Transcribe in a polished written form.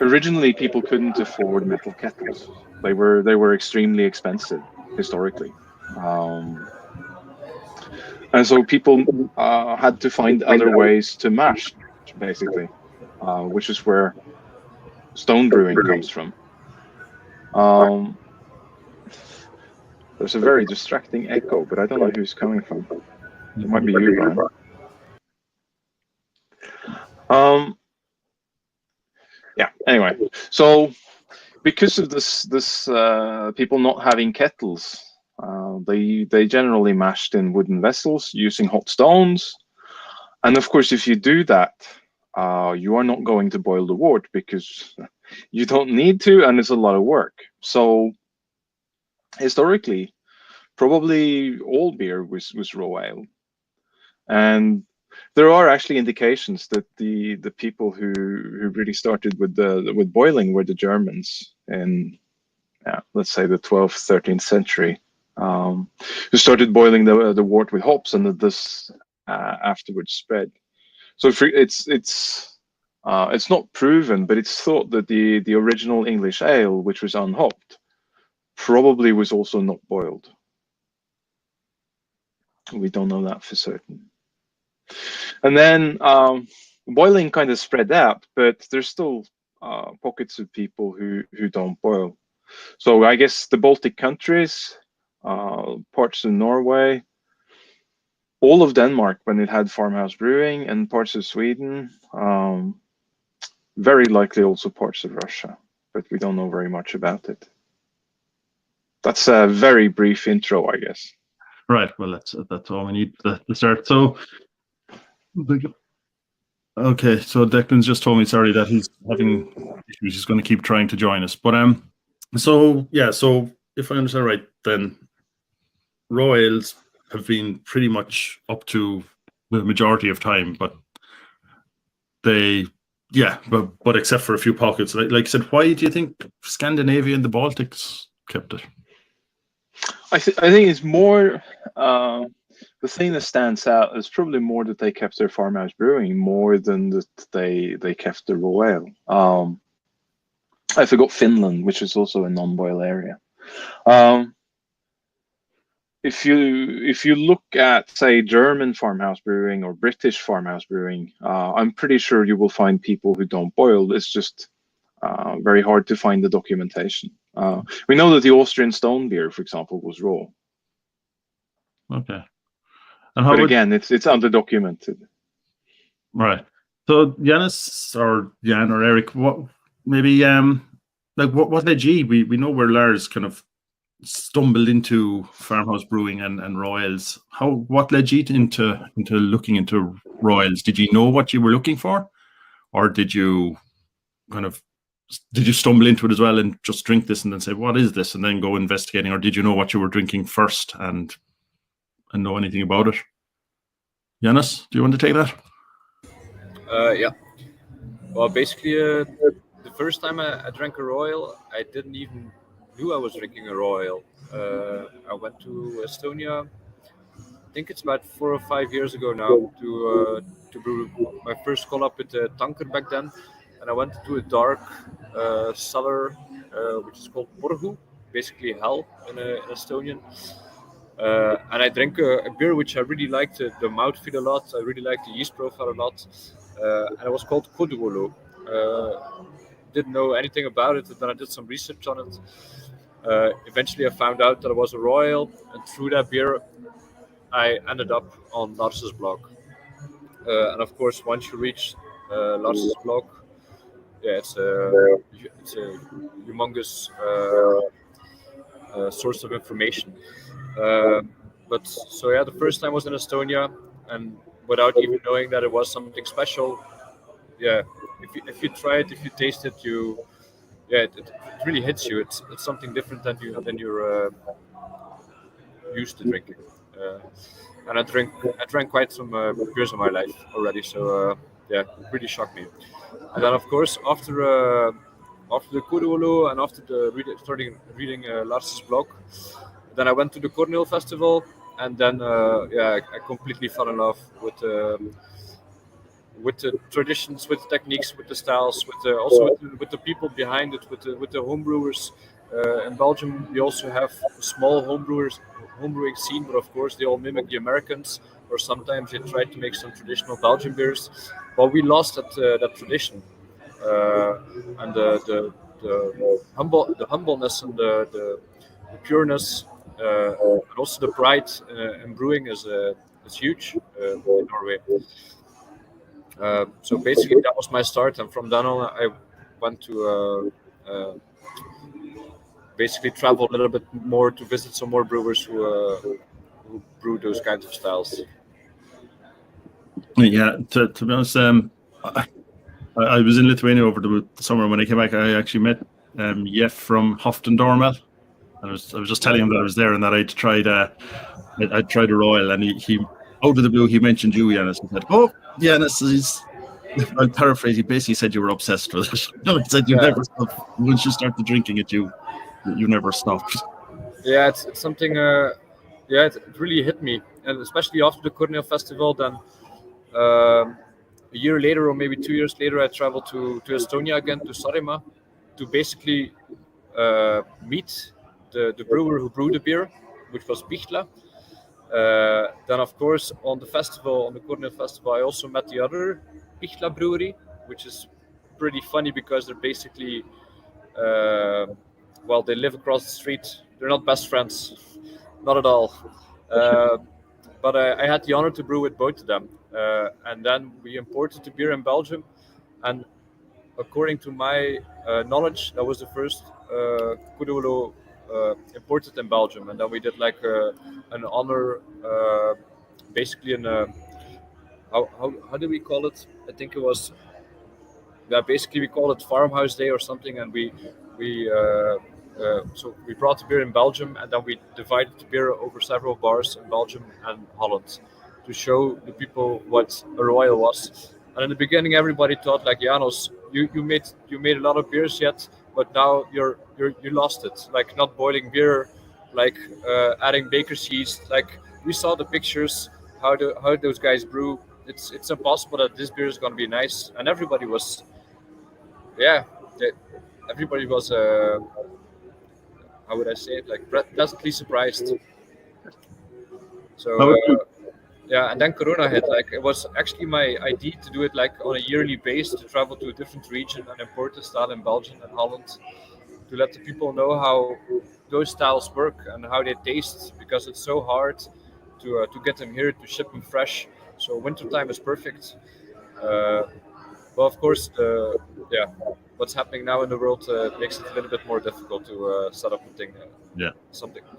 originally people couldn't afford metal kettles. They were extremely expensive historically, and so people had to find other ways to mash, basically, which is where stone brewing comes from. Um, there's a very distracting echo, but I don't know who's coming from. It might be you, Brian. Yeah. Anyway, so because of this people not having kettles, they generally mashed in wooden vessels using hot stones. And of course, if you do that, you are not going to boil the wort because you don't need to, and it's a lot of work. So historically, probably all beer was raw ale. And there are actually indications that the people who really started with boiling were the Germans in, let's say, the 12th, 13th century, who started boiling the wort with hops, and that this afterwards spread. So it's not proven, but it's thought that the original English ale, which was unhopped, probably was also not boiled. We don't know that for certain. And then boiling kind of spread out, but there's still pockets of people who don't boil. So I guess the Baltic countries, parts of Norway, all of Denmark when it had farmhouse brewing, and parts of Sweden, very likely also parts of Russia, but we don't know very much about it. That's a very brief intro, I guess. Right. Well, that's all we need to start. So, okay. So Declan's just told me, sorry, that he's having issues. He's going to keep trying to join us. But so yeah. So if I understand right, then raw ales have been pretty much up to the majority of time, but but except for a few pockets, like I said, why do you think Scandinavia and the Baltics kept it? I think it's more the thing that stands out is probably more that they kept their farmhouse brewing more than that they kept the raw ale. I forgot Finland, which is also a non-boil area. If you look at, say, German farmhouse brewing or British farmhouse brewing, I'm pretty sure you will find people who don't boil. It's just very hard to find the documentation. We know that the Austrian stone beer, for example, was raw. Okay. But again, it's underdocumented. Right. So Janos or Jan or Eric, what maybe what led you? We know where Lars kind of stumbled into farmhouse brewing and raw ales. What led you into looking into raw ales? Did you know what you were looking for, or did you stumble into it as well and just drink this and then say, what is this, and then go investigating, or did you know what you were drinking first and know anything about it? Janos, do you want to take that? Yeah. Well, basically, the first time I drank a raw ale, I didn't even knew I was drinking a raw ale. I went to Estonia. I think it's about 4 or 5 years ago now to brew my first collab with the tanker back then, and I went to a dark cellar, which is called Porhu, basically hell in Estonian. And I drank a beer which I really liked, the mouthfeel a lot. I really liked the yeast profile a lot, and it was called Kodurolo. Didn't know anything about it, and then I did some research on it. Eventually, I found out that it was a raw ale, and through that beer, I ended up on Lars's blog. And of course, once you reach Lars's blog, yeah, it's a humongous source of information. But so yeah, the first time was in Estonia, and without even knowing that it was something special, yeah, if you try it, if you taste it, it really hits you. It's something different than you're used to drinking. And I drank quite some beers in my life already, so yeah, it really shocked me. And then of course after the Kurulu and after starting reading Lars's blog, then I went to the Cornell Festival, and then I completely fell in love with the traditions, with the techniques, with the styles, with the people behind it, with the home brewers. In Belgium, we also have a small homebrewing scene, but of course they all mimic the Americans, or sometimes they try to make some traditional Belgian beers. But we lost that tradition, and the humbleness and the pureness, and also the pride in brewing is huge in Norway. So basically, that was my start, and from then on, I went to basically travel a little bit more to visit some more brewers who brew those kinds of styles. Yeah, to be honest, I was in Lithuania over the summer. When I came back, I actually met Jeff from Hoften Dormel. I was just telling him that I was there and that I'd tried a Royal, and he out of the blue he mentioned you, Janos. He said, "Oh, Janos is." I'll paraphrase. He basically said you were obsessed with it. No, he said you never stopped. Once you started drinking it, you never stopped. Yeah, it's something. It really hit me, and especially after the Cornell Festival. Then a year later, or maybe 2 years later, I traveled to Estonia again, to Saaremaa, to basically meet the brewer who brewed the beer, which was Pichla. Then, of course, on the Cornell Festival, I also met the other Pichla brewery, which is pretty funny because they're basically, they live across the street. They're not best friends, not at all. But I had the honor to brew with both of them. And then we imported the beer in Belgium. And according to my knowledge, that was the first Kudolo imported in Belgium. And then we did like an honor, basically how do we call it? I think it was, basically we call it Farmhouse Day or something. And so we brought the beer in Belgium, and then we divided the beer over several bars in Belgium and Holland to show the people what a Royal was. And in the beginning, everybody thought like, Janos, you made a lot of beers yet, but now you lost it. Like not boiling beer, like adding baker's yeast. Like we saw the pictures how those guys brew. It's impossible that this beer is going to be nice. And everybody was, everybody was. How would I say it? Like pleasantly surprised. So and then Corona hit. Like it was actually my idea to do it like on a yearly basis, to travel to a different region and import the style in Belgium and Holland, to let the people know how those styles work and how they taste, because it's so hard to get them here, to ship them fresh. So wintertime is perfect. Well, of course, what's happening now in the world makes it a little bit more difficult to set up a thing. Something.